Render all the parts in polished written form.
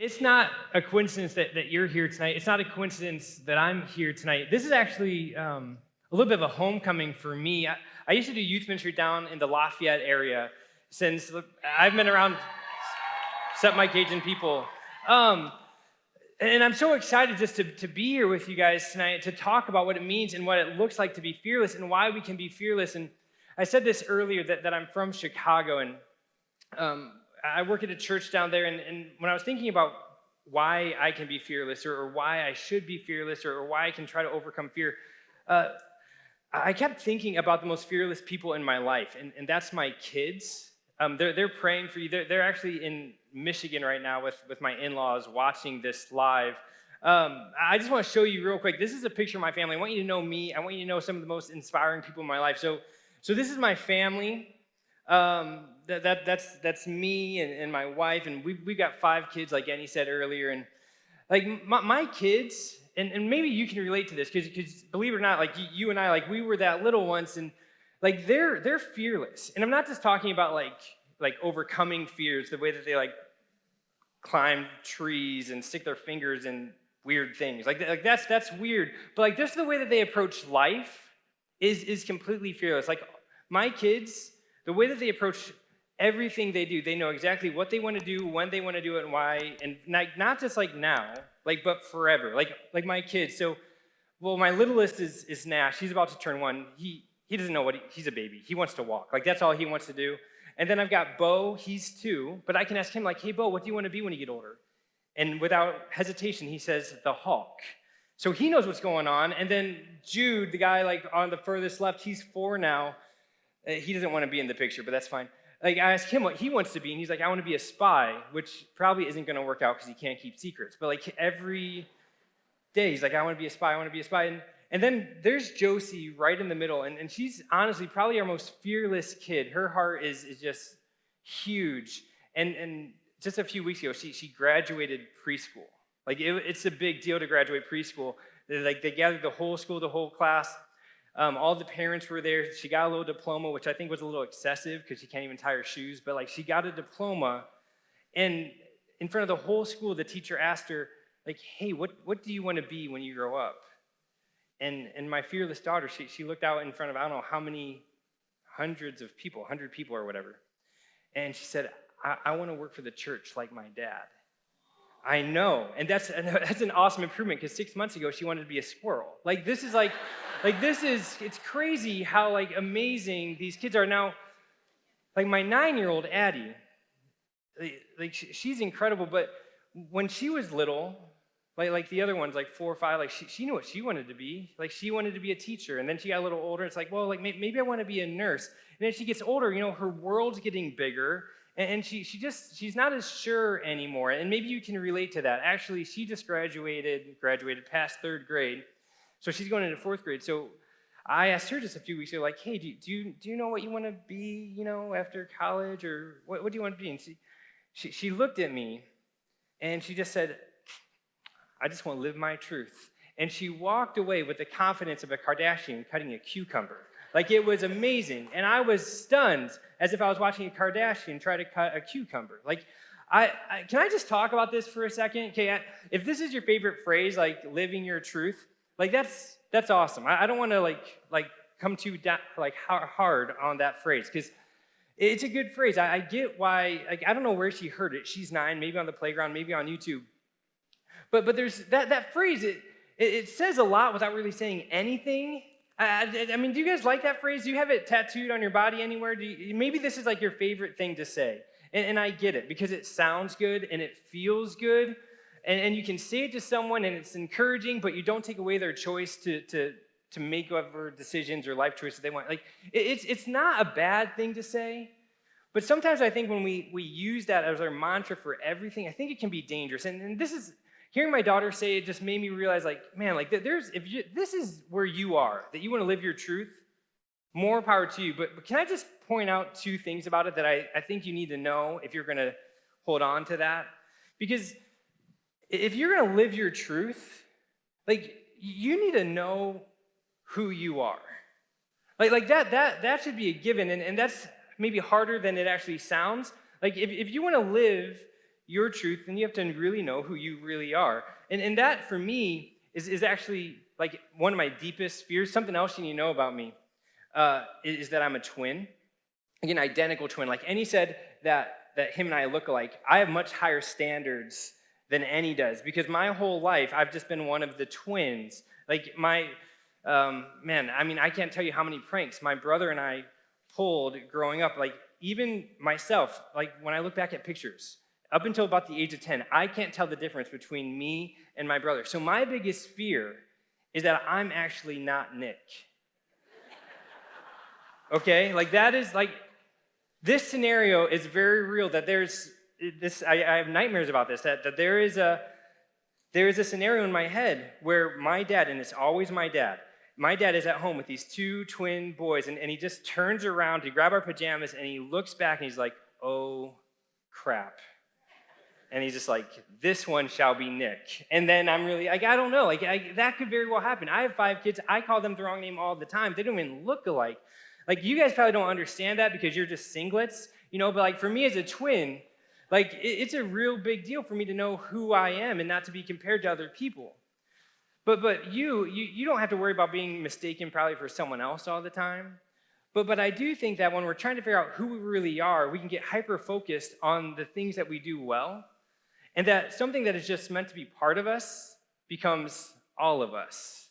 It's not a coincidence that you're here tonight. It's not a coincidence that I'm here tonight. This is actually a little bit of a homecoming for me. I used to do youth ministry down in the Lafayette area since I've been around, except my Cajun people. And I'm so excited just to be here with you guys tonight to talk about what it means and what it looks like to be fearless and why we can be fearless. And I said this earlier that I'm from Chicago, and I work at a church down there, and when I was thinking about why I can be fearless or why I should be fearless or why I can try to overcome fear, I kept thinking about the most fearless people in my life, and that's my kids. They're praying for you. They're actually in Michigan right now with my in-laws watching this live. I just want to show you real quick. This is a picture of my family. I want you to know me. I want you to know some of the most inspiring people in my life. So this is my family. That's me and my wife, and we've got 5 kids, like Annie said earlier, and like my kids, and maybe you can relate to this, because believe it or not, like you and I, like we were that little once, and like they're fearless, and I'm not just talking about like overcoming fears, the way that they like climb trees and stick their fingers in weird things, like that's weird, but like just the way that they approach life is completely fearless. Like my kids, the way that they approach everything they do, they know exactly what they want to do, when they want to do it, and why, and not just like now, like but forever. Like my kids. So, well, my littlest is Nash. He's about to turn 1. He doesn't know he's a baby. He wants to walk. Like that's all he wants to do. And then I've got Bo. He's 2, but I can ask him like, "Hey, Bo, what do you want to be when you get older?" And without hesitation, he says the Hulk. So he knows what's going on. And then Jude, the guy like on the furthest left, he's 4 now. He doesn't want to be in the picture, but that's fine. Like I asked him what he wants to be, and he's like, "I want to be a spy," which probably isn't going to work out because he can't keep secrets. But like every day, he's like, "I want to be a spy. I want to be a spy." And then there's Josie right in the middle, and she's honestly probably our most fearless kid. Her heart is just huge. And just a few weeks ago, she graduated preschool. Like it's a big deal to graduate preschool. They gathered the whole school, the whole class. All the parents were there. She got a little diploma, which I think was a little excessive because she can't even tie her shoes. But like she got a diploma, and in front of the whole school, the teacher asked her, like, "Hey, what do you want to be when you grow up?" And my fearless daughter, she looked out in front of I don't know how many hundreds of people, 100 people or whatever, and she said, "I want to work for the church like my dad." I know, and that's an awesome improvement because 6 months ago she wanted to be a squirrel. Like this is it's crazy how like amazing these kids are now. Like my 9-year-old Addie, like she's incredible. But when she was little, like the other ones, like 4 or 5, like she knew what she wanted to be. Like she wanted to be a teacher, and then she got a little older. It's like, well, like maybe I want to be a nurse. And then she gets older, her world's getting bigger. And she's not as sure anymore. And maybe you can relate to that. Actually, she just graduated past 3rd grade. So she's going into 4th grade. So I asked her just a few weeks ago, like, "Hey, do you know what you want to be, after college? Or what do you want to be?" And she looked at me, and she just said, "I just want to live my truth." And she walked away with the confidence of a Kardashian cutting a cucumber. Like, it was amazing. And I was stunned, as if I was watching a Kardashian try to cut a cucumber. Like, can I just talk about this for a second? Okay, if this is your favorite phrase, like living your truth, like that's awesome. I don't want to like come too hard on that phrase, because it's a good phrase. I get why. Like, I don't know where she heard it. She's 9, maybe on the playground, maybe on YouTube. But there's that phrase. It says a lot without really saying anything. I mean, do you guys like that phrase? Do you have it tattooed on your body anywhere? Maybe this is like your favorite thing to say. And I get it, because it sounds good and it feels good. And you can say it to someone and it's encouraging, but you don't take away their choice to make whatever decisions or life choices they want. Like, it's not a bad thing to say. But sometimes I think when we use that as our mantra for everything, I think it can be dangerous. And this is... Hearing my daughter say it just made me realize, like, man, like this is where you are, that you want to live your truth, more power to you. But can I just point out 2 things about it that I think you need to know if you're going to hold on to that? Because if you're going to live your truth, like, you need to know who you are. Like that should be a given, and that's maybe harder than it actually sounds. Like, if you want to live your truth, then you have to really know who you really are. And that, for me, is actually like one of my deepest fears. Something else you need to know about me is that I'm a twin, like an identical twin. Like Annie said that him and I look alike. I have much higher standards than Annie does because my whole life I've just been one of the twins. Like man, I mean, I can't tell you how many pranks my brother and I pulled growing up. Like even myself, like when I look back at pictures, up until about the age of 10, I can't tell the difference between me and my brother. So my biggest fear is that I'm actually not Nick. Okay? Like that is like, this scenario is very real, that there's this, I have nightmares about this, that there is a scenario in my head where my dad, and it's always my dad is at home with these two twin boys, and he just turns around to grab our pajamas, and he looks back, and he's like, oh, crap. And he's just like, this one shall be Nick. And then I'm really, like, I don't know. Like, that could very well happen. I have 5 kids. I call them the wrong name all the time. They don't even look alike. Like, you guys probably don't understand that because you're just singlets, but like, for me as a twin, like, it's a real big deal for me to know who I am and not to be compared to other people. But you don't have to worry about being mistaken probably for someone else all the time. But I do think that when we're trying to figure out who we really are, we can get hyper-focused on the things that we do well, and that something that is just meant to be part of us becomes all of us.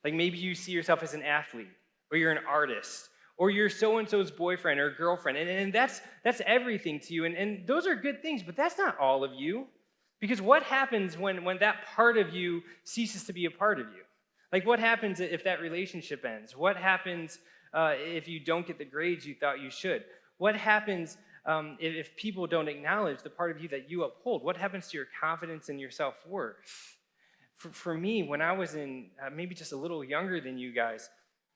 Like maybe you see yourself as an athlete, or you're an artist, or you're so-and-so's boyfriend or girlfriend, and that's everything to you, and those are good things, but that's not all of you. Because what happens when that part of you ceases to be a part of you? Like what happens if that relationship ends? What happens if you don't get the grades you thought you should? What happens if people don't acknowledge the part of you that you uphold? What happens to your confidence and your self-worth? For me, when I was in maybe just a little younger than you guys,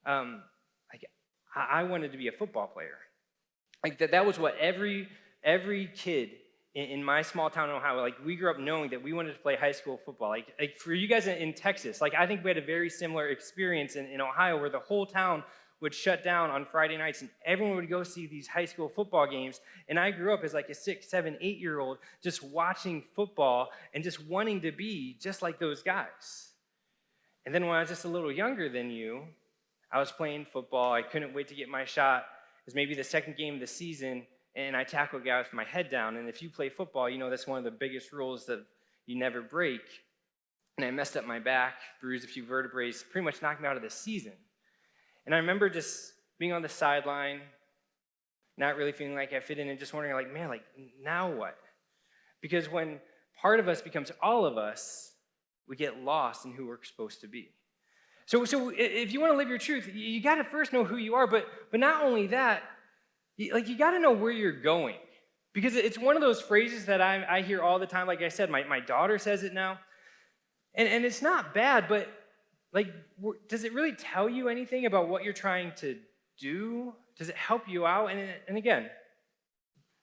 I wanted to be a football player. Like that was what every kid in my small town in Ohio, like we grew up knowing that we wanted to play high school football. Like for you guys in Texas, like I think we had a very similar experience in Ohio where the whole town would shut down on Friday nights and everyone would go see these high school football games. And I grew up as like a 6, 7, 8-year-old just watching football and just wanting to be just like those guys. And then when I was just a little younger than you, I was playing football. I couldn't wait to get my shot. It was maybe the second game of the season, and I tackled a guy with my head down. And if you play football, you know that's one of the biggest rules that you never break. And I messed up my back, bruised a few vertebrae, pretty much knocked me out of the season. And I remember just being on the sideline, not really feeling like I fit in, and just wondering, like, man, like, now what? Because when part of us becomes all of us, we get lost in who we're supposed to be. So if you want to live your truth, you got to first know who you are, but not only that, you got to know where you're going. Because it's one of those phrases that I hear all the time. Like I said, my daughter says it now. And it's not bad, but like, does it really tell you anything about what you're trying to do? Does it help you out? And again,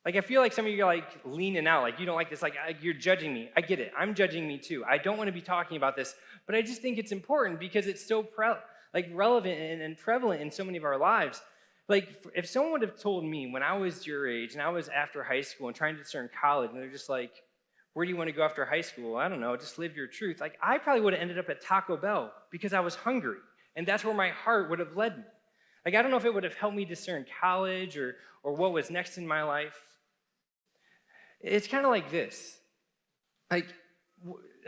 like I feel like some of you are like leaning out, like you don't like this, like you're judging me. I get it. I'm judging me too. I don't want to be talking about this, but I just think it's important because it's so relevant and prevalent in so many of our lives. Like if someone would have told me when I was your age and I was after high school and trying to discern college, and they're just like, where do you want to go after high school? I don't know, just live your truth. Like I probably would have ended up at Taco Bell because I was hungry, and that's where my heart would have led me. Like I don't know if it would have helped me discern college or what was next in my life. It's kind of like this. Like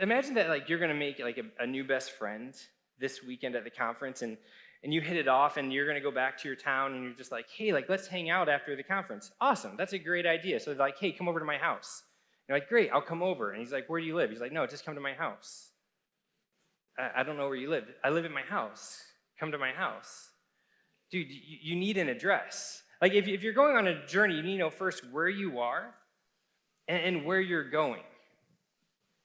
imagine that like you're going to make like a new best friend this weekend at the conference, and you hit it off, and you're going to go back to your town, and you're just like, hey, like let's hang out after the conference. Awesome, that's a great idea. So they're like, hey, come over to my house. You're like, great, I'll come over. And he's like, where do you live? He's like, no, just come to my house. I don't know where you live. I live at my house. Come to my house. Dude, you need an address. Like if you're going on a journey, you need to know first where you are and where you're going,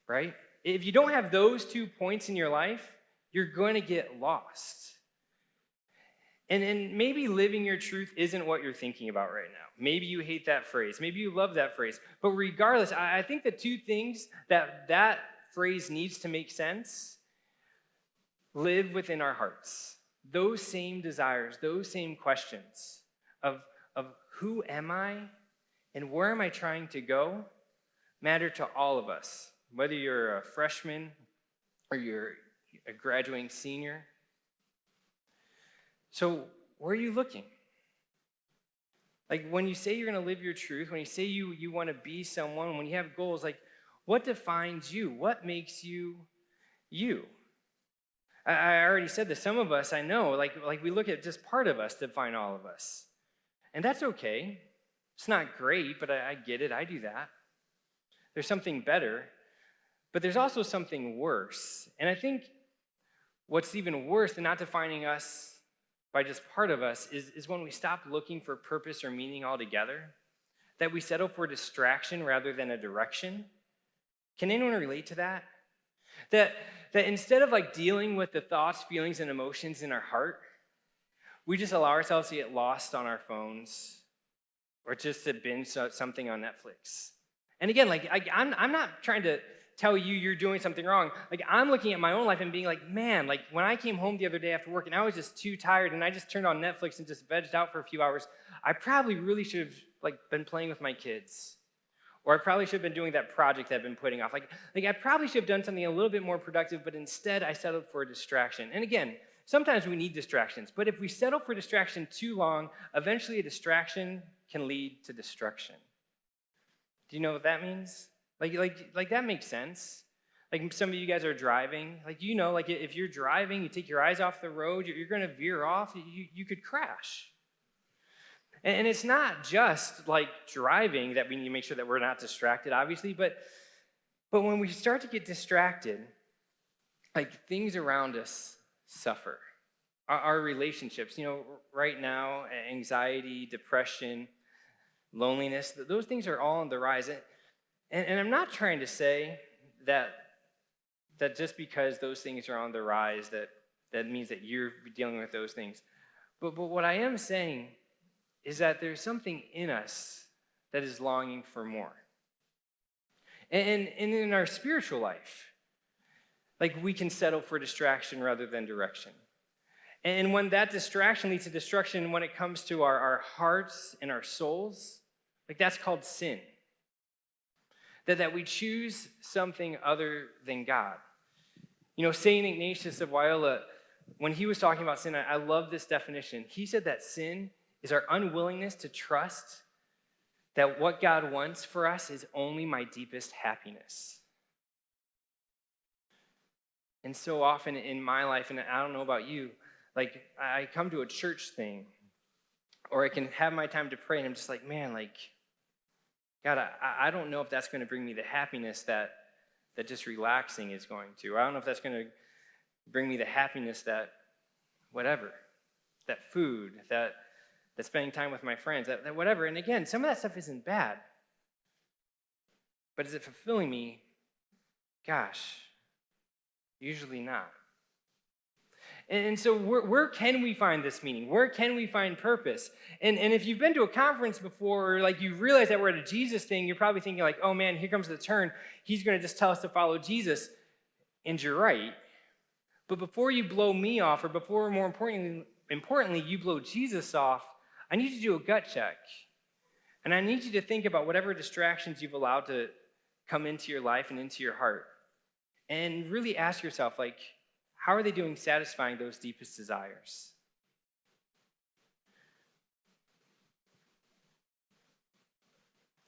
right? If you don't have those 2 points in your life, you're going to get lost. And maybe living your truth isn't what you're thinking about right now. Maybe you hate that phrase. Maybe you love that phrase. But regardless, I think the 2 things that phrase needs to make sense live within our hearts. Those same desires, those same questions of who am I and where am I trying to go matter to all of us, whether you're a freshman or you're a graduating senior. So where are you looking? Like when you say you're going to live your truth, when you say you want to be someone, when you have goals, like what defines you? What makes you you? I already said this. Some of us, I know, like we look at just part of us to define all of us. And that's okay. It's not great, but I get it. I do that. There's something better, but there's also something worse. And I think what's even worse than not defining us by just part of us is when we stop looking for purpose or meaning altogether, that we settle for distraction rather than a direction. Can anyone relate to that? That instead of like dealing with the thoughts, feelings, and emotions in our heart, we just allow ourselves to get lost on our phones or just to binge something on Netflix. And again, like I'm not trying to tell you you're doing something wrong. Like I'm looking at my own life and being like, man, like when I came home the other day after work and I was just too tired and I just turned on Netflix and just vegged out for a few hours, I probably really should have like been playing with my kids. Or I probably should have been doing that project that I've been putting off. Like I probably should have done something a little bit more productive, but instead I settled for a distraction. And again, sometimes we need distractions, but if we settle for distraction too long, eventually a distraction can lead to destruction. Do you know what that means? Like that makes sense. Like some of you guys are driving. Like you know, like if you're driving, you take your eyes off the road, you're going to veer off. You could crash. And it's not just like driving that we need to make sure that we're not distracted, obviously, but when we start to get distracted, like things around us suffer. Our relationships, you know, right now, anxiety, depression, loneliness, those things are all on the rise. And I'm not trying to say that just because those things are on the rise, that means that you're dealing with those things. But what I am saying is that there's something in us that is longing for more. And in our spiritual life, like we can settle for distraction rather than direction. And when that distraction leads to destruction, when it comes to our hearts and our souls, like that's called sin. That we choose something other than God. You know, St. Ignatius of Loyola, when he was talking about sin, I love this definition. He said that sin is our unwillingness to trust that what God wants for us is only my deepest happiness. And so often in my life, and I don't know about you, like I come to a church thing, or I can have my time to pray, and I'm just like, man, like, God, I don't know if that's going to bring me the happiness that just relaxing is going to. I don't know if that's going to bring me the happiness that whatever, that food, that spending time with my friends, that whatever. And again, some of that stuff isn't bad. But is it fulfilling me? Gosh, usually not. And so where can we find this meaning? Where can we find purpose? And if you've been to a conference before, or like you realize that we're at a Jesus thing, you're probably thinking like, oh man, here comes the turn. He's going to just tell us to follow Jesus. And you're right. But before you blow me off, or before, more importantly, you blow Jesus off, I need you to do a gut check. And I need you to think about whatever distractions you've allowed to come into your life and into your heart. And really ask yourself, like, how are they doing satisfying those deepest desires?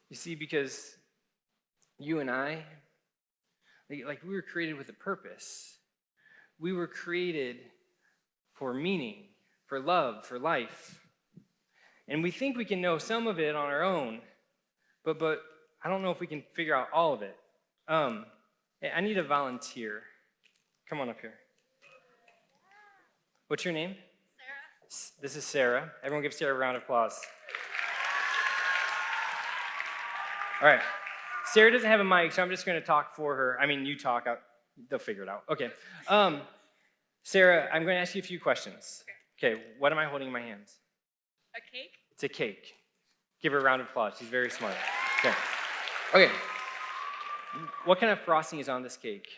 You see, because you and I, like we were created with a purpose. We were created for meaning, for love, for life. And we think we can know some of it on our own, but I don't know if we can figure out all of it. I need a volunteer. Come on up here. What's your name? Sarah. This is Sarah. Everyone give Sarah a round of applause. All right. Sarah doesn't have a mic, so I'm just going to talk for her. I mean, you talk. They'll figure it out. Okay. Sarah, I'm going to ask you a few questions. Okay. What am I holding in my hands? A cake? It's a cake. Give her a round of applause. She's very smart. Okay. What kind of frosting is on this cake?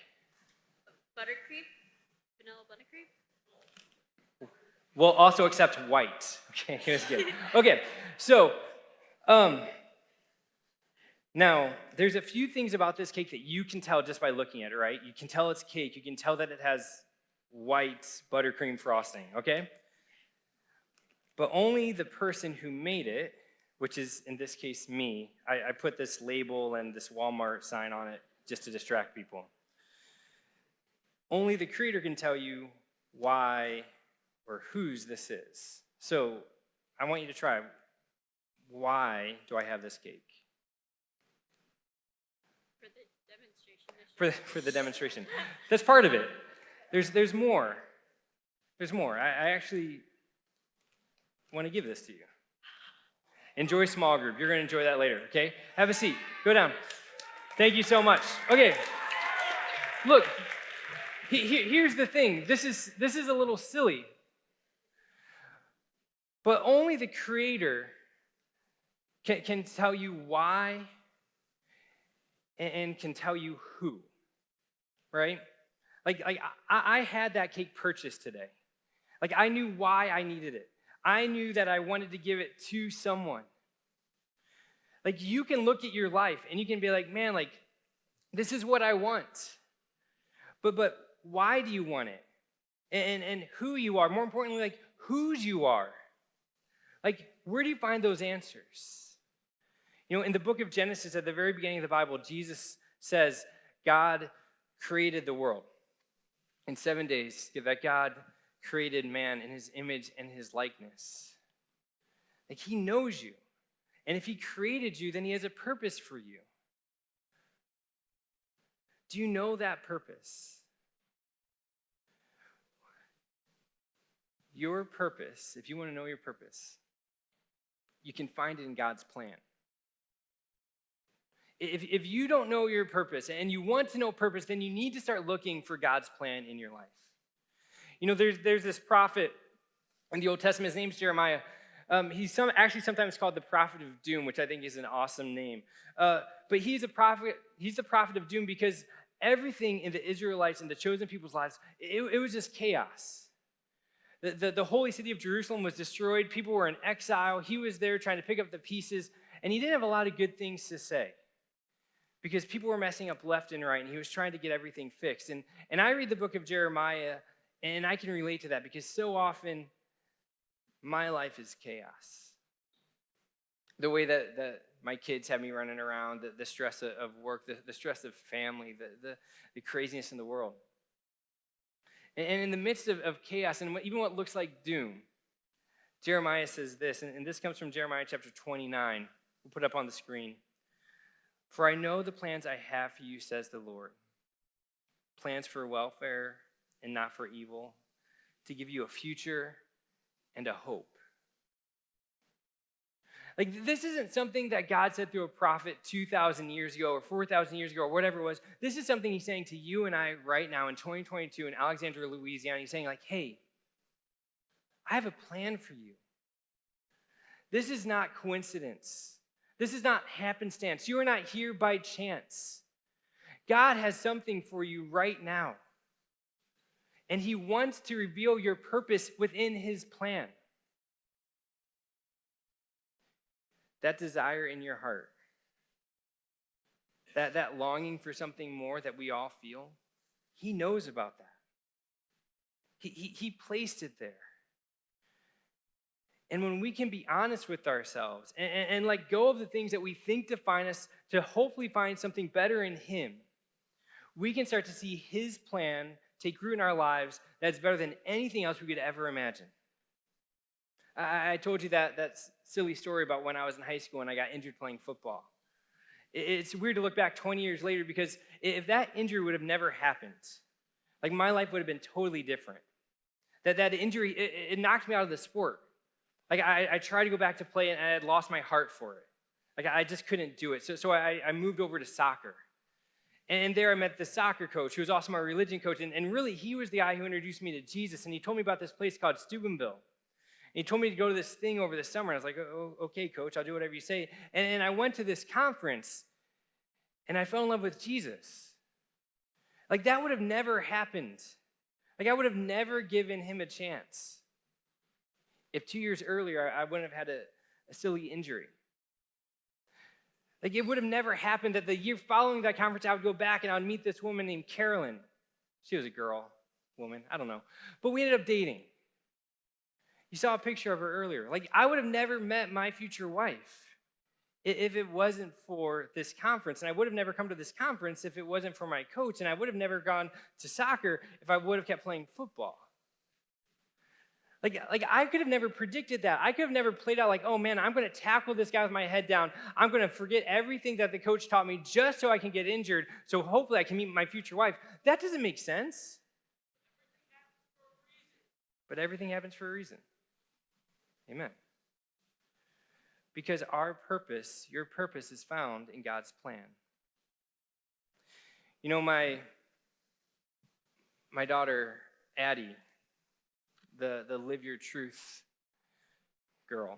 Buttercream? Vanilla buttercream? We'll also accept white. Okay, that's good. Okay, so, now Now, there's a few things about this cake that you can tell just by looking at it, right? You can tell it's cake. You can tell that it has white buttercream frosting, okay? But only the person who made it, which is in this case me, I put this label and this Walmart sign on it just to distract people. Only the creator can tell you why or whose this is. So I want you to try. Why do I have this cake? For the demonstration. For the demonstration. That's part of it. There's more. There's more. I actually want to give this to you. Enjoy small group. You're going to enjoy that later, okay? Have a seat. Go down. Thank you so much. Okay. Look, here's the thing. This is a little silly. But only the creator can tell you why and can tell you who, right? Like I had that cake purchased today. Like I knew why I needed it. I knew that I wanted to give it to someone. Like you can look at your life and you can be like, man, like this is what I want. But why do you want it? And who you are. More importantly, like whose you are. Like where do you find those answers? You know, in the book of Genesis, at the very beginning of the Bible, Jesus says God created the world in 7 days, that God created man in his image and his likeness. Like he knows you. And if he created you, then he has a purpose for you. Do you know that purpose? Your purpose, if you want to know your purpose, you can find it in God's plan. If you don't know your purpose and you want to know purpose, then you need to start looking for God's plan in your life. You know, there's this prophet in the Old Testament. His name's Jeremiah. He's actually sometimes called the prophet of doom, which I think is an awesome name. But he's a prophet. He's the prophet of doom because everything in the Israelites and the chosen people's lives, it was just chaos. The holy city of Jerusalem was destroyed. People were in exile. He was there trying to pick up the pieces, and he didn't have a lot of good things to say because people were messing up left and right, and he was trying to get everything fixed. And I read the book of Jeremiah, and I can relate to that because so often my life is chaos. The way that my kids have me running around, the stress of work, the stress of family, the craziness in the world. And in the midst of chaos, and even what looks like doom, Jeremiah says this, and this comes from Jeremiah chapter 29. We'll put it up on the screen. For I know the plans I have for you, says the Lord. Plans for welfare and not for evil, to give you a future and a hope. Like, this isn't something that God said through a prophet 2,000 years ago or 4,000 years ago or whatever it was. This is something he's saying to you and I right now in 2022 in Alexandria, Louisiana. He's saying like, hey, I have a plan for you. This is not coincidence. This is not happenstance. You are not here by chance. God has something for you right now. And he wants to reveal your purpose within his plan. That desire in your heart, that longing for something more that we all feel, he knows about that. He placed it there. And when we can be honest with ourselves and let go of the things that we think define us to hopefully find something better in him, we can start to see his plan take root in our lives that's better than anything else we could ever imagine. I told you that silly story about when I was in high school and I got injured playing football. It's weird to look back 20 years later because if that injury would have never happened, like my life would have been totally different. That injury, it knocked me out of the sport. Like I tried to go back to play and I had lost my heart for it. Like I just couldn't do it. So I moved over to soccer. And there I met the soccer coach, who was also my religion coach. And really, he was the guy who introduced me to Jesus. And he told me about this place called Steubenville. And he told me to go to this thing over the summer. And I was like, oh, okay, coach, I'll do whatever you say. And I went to this conference, and I fell in love with Jesus. Like, that would have never happened. Like, I would have never given him a chance if 2 years earlier I wouldn't have had a silly injury. Like, it would have never happened that the year following that conference, I would go back and I would meet this woman named Carolyn. She was a girl, woman, I don't know. But we ended up dating. You saw a picture of her earlier. Like, I would have never met my future wife if it wasn't for this conference. And I would have never come to this conference if it wasn't for my coach. And I would have never gone to soccer if I would have kept playing football. Like I could have never predicted that. I could have never played out like, oh man, I'm going to tackle this guy with my head down. I'm going to forget everything that the coach taught me just so I can get injured, so hopefully I can meet my future wife. That doesn't make sense. But everything happens for a reason. Amen. Because our purpose, your purpose, is found in God's plan. You know, my daughter, Addie, the Live Your Truth girl,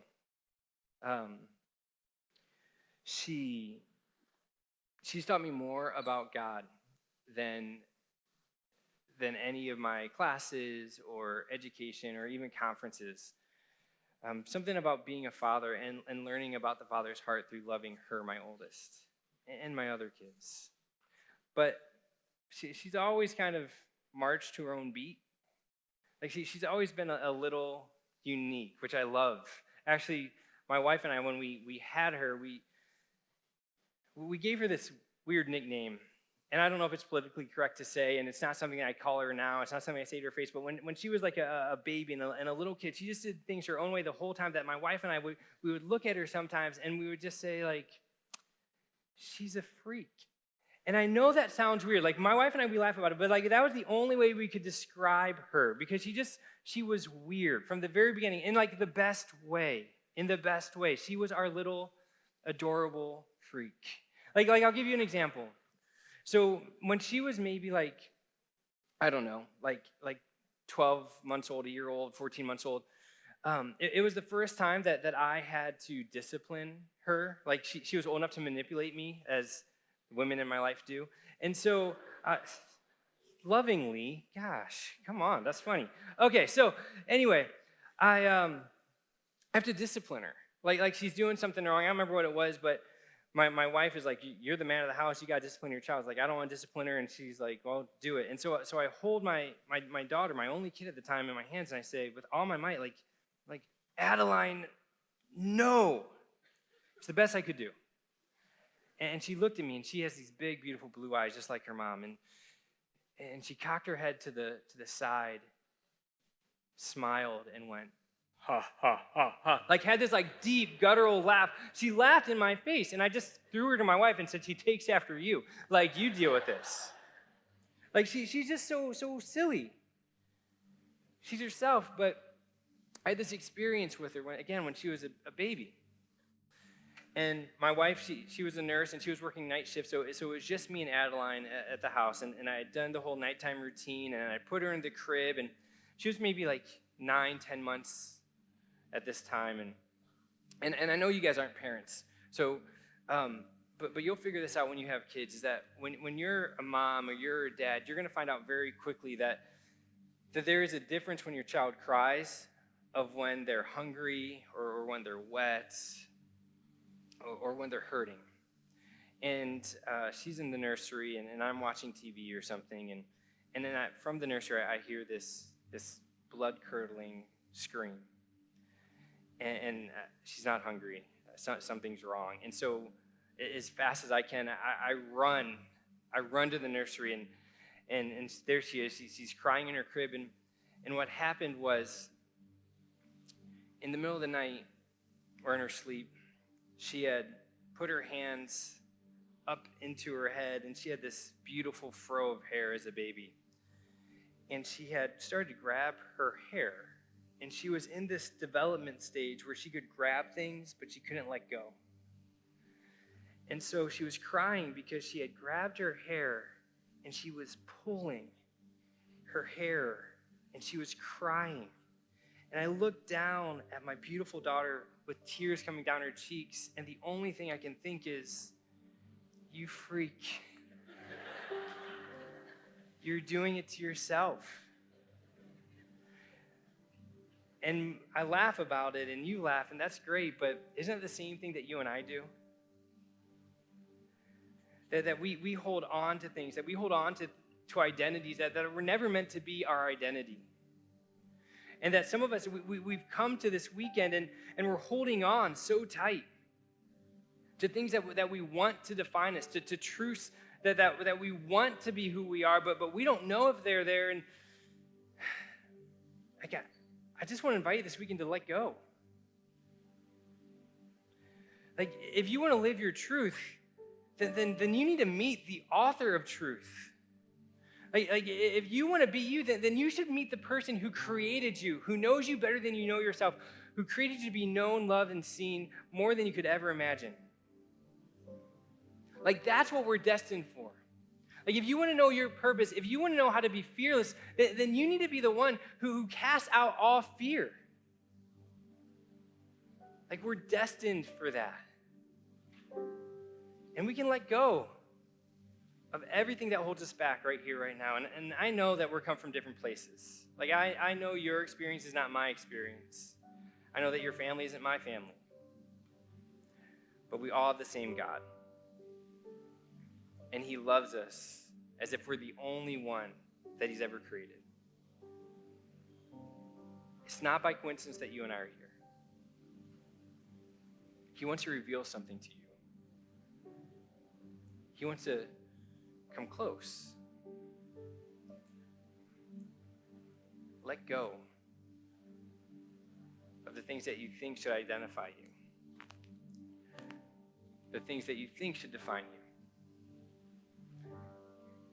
she's taught me more about God than any of my classes or education or even conferences. Something about being a father and learning about the Father's heart through loving her, my oldest, and my other kids. But she's always kind of marched to her own beat. Like she's always been a little unique, which I love. Actually, my wife and I, when we had her, we gave her this weird nickname. And I don't know if it's politically correct to say, and it's not something I call her now. It's not something I say to her face. But when she was like a baby and a little kid, she just did things her own way the whole time that my wife and I, we would look at her sometimes and we would just say, like, she's a freak. And I know that sounds weird. Like, my wife and I, we laugh about it, but like that was the only way we could describe her, because she was weird from the very beginning in like the best way. In the best way. She was our little adorable freak. Like I'll give you an example. So when she was maybe like, I don't know, like 12 months old, a year old, 14 months old, it was the first time that I had to discipline her. Like she was old enough to manipulate me, as women in my life do. And so lovingly, gosh, come on, that's funny. Okay, so anyway, I have to discipline her. Like she's doing something wrong. I don't remember what it was, but my wife is like, you're the man of the house. You got to discipline your child. I was like, I don't want to discipline her. And she's like, well, do it. And so I hold my daughter, my only kid at the time, in my hands, and I say with all my might, like Adeline, no. It's the best I could do. And she looked at me, and she has these big, beautiful blue eyes, just like her mom. And she cocked her head to the side, smiled, and went, ha, ha, ha, ha. Like had this like deep, guttural laugh. She laughed in my face, and I just threw her to my wife and said, she takes after you. Like, you deal with this. Like, she's just so silly. She's herself, but I had this experience with her when she was a baby. And my wife, she was a nurse, and she was working night shift, so it was just me and Adeline at the house, and I had done the whole nighttime routine, and I put her in the crib, and she was maybe like 9-10 months at this time, and I know you guys aren't parents, so but you'll figure this out when you have kids, is that when you're a mom or you're a dad, you're going to find out very quickly that there is a difference when your child cries of when they're hungry or when they're wet or when they're hurting. And she's in the nursery, and I'm watching TV or something, and then from the nursery I hear this blood-curdling scream. And she's not hungry. Something's wrong. And so as fast as I can, I run to the nursery, and there she is. She's crying in her crib. And what happened was, in the middle of the night, or in her sleep, she had put her hands up into her head, and she had this beautiful fro of hair as a baby. And she had started to grab her hair. And she was in this development stage where she could grab things, but she couldn't let go. And so she was crying because she had grabbed her hair, and she was pulling her hair, and she was crying. And I looked down at my beautiful daughter with tears coming down her cheeks, and the only thing I can think is, you freak. You're doing it to yourself. And I laugh about it, and you laugh, and that's great, but isn't it the same thing that you and I do? that we hold on to things, that we hold on to identities that were never meant to be our identity. And that some of us, we've come to this weekend and we're holding on so tight to things that we want to define us, to truths that we want to be who we are, but we don't know if they're there. And I just want to invite you this weekend to let go. Like, if you want to live your truth, then you need to meet the author of truth. Like if you want to be you, then you should meet the person who created you, who knows you better than you know yourself, who created you to be known, loved, and seen more than you could ever imagine. Like, that's what we're destined for. Like, if you want to know your purpose, if you want to know how to be fearless, then you need to be the one who casts out all fear. Like, we're destined for that. And we can let go of everything that holds us back right here, right now. And I know that we're come from different places. Like, I know your experience is not my experience. I know that your family isn't my family. But we all have the same God. And he loves us as if we're the only one that he's ever created. It's not by coincidence that you and I are here. He wants to reveal something to you. He wants to come close. Let go of the things that you think should identify you, the things that you think should define you,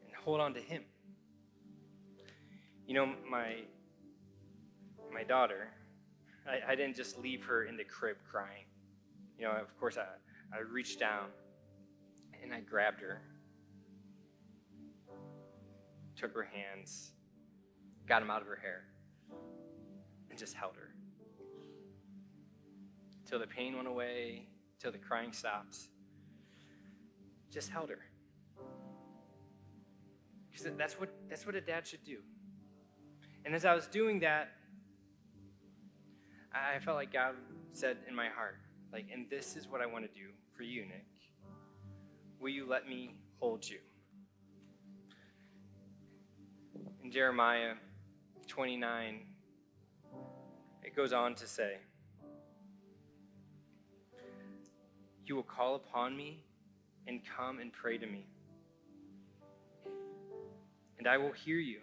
and hold on to him. You know, my daughter, I didn't just leave her in the crib crying. You know, of course, I reached down and I grabbed her, took her hands, got them out of her hair, and just held her. Till the pain went away, till the crying stopped. Just held her. Because that's what a dad should do. And as I was doing that, I felt like God said in my heart, like, and this is what I want to do for you, Nick. Will you let me hold you? In Jeremiah 29, it goes on to say, you will call upon me and come and pray to me, and I will hear you.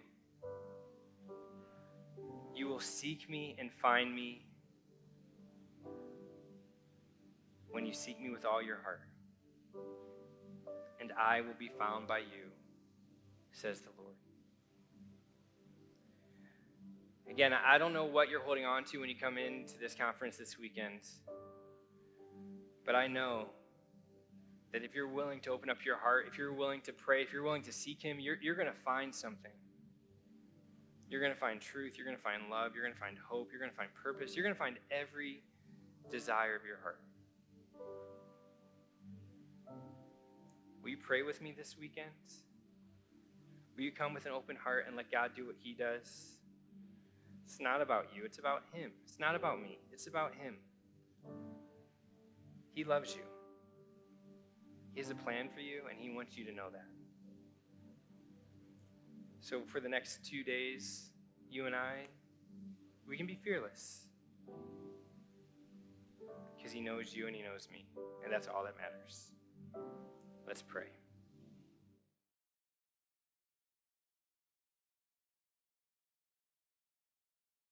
You will seek me and find me when you seek me with all your heart, and I will be found by you, says the Lord. Again, I don't know what you're holding on to when you come into this conference this weekend, but I know that if you're willing to open up your heart, if you're willing to pray, if you're willing to seek him, you're going to find something. You're going to find truth. You're going to find love. You're going to find hope. You're going to find purpose. You're going to find every desire of your heart. Will you pray with me this weekend? Will you come with an open heart and let God do what he does? It's not about you. It's about him. It's not about me. It's about him. He loves you. He has a plan for you, and he wants you to know that. So for the next 2 days, you and I, we can be fearless. Because he knows you and he knows me. And that's all that matters. Let's pray.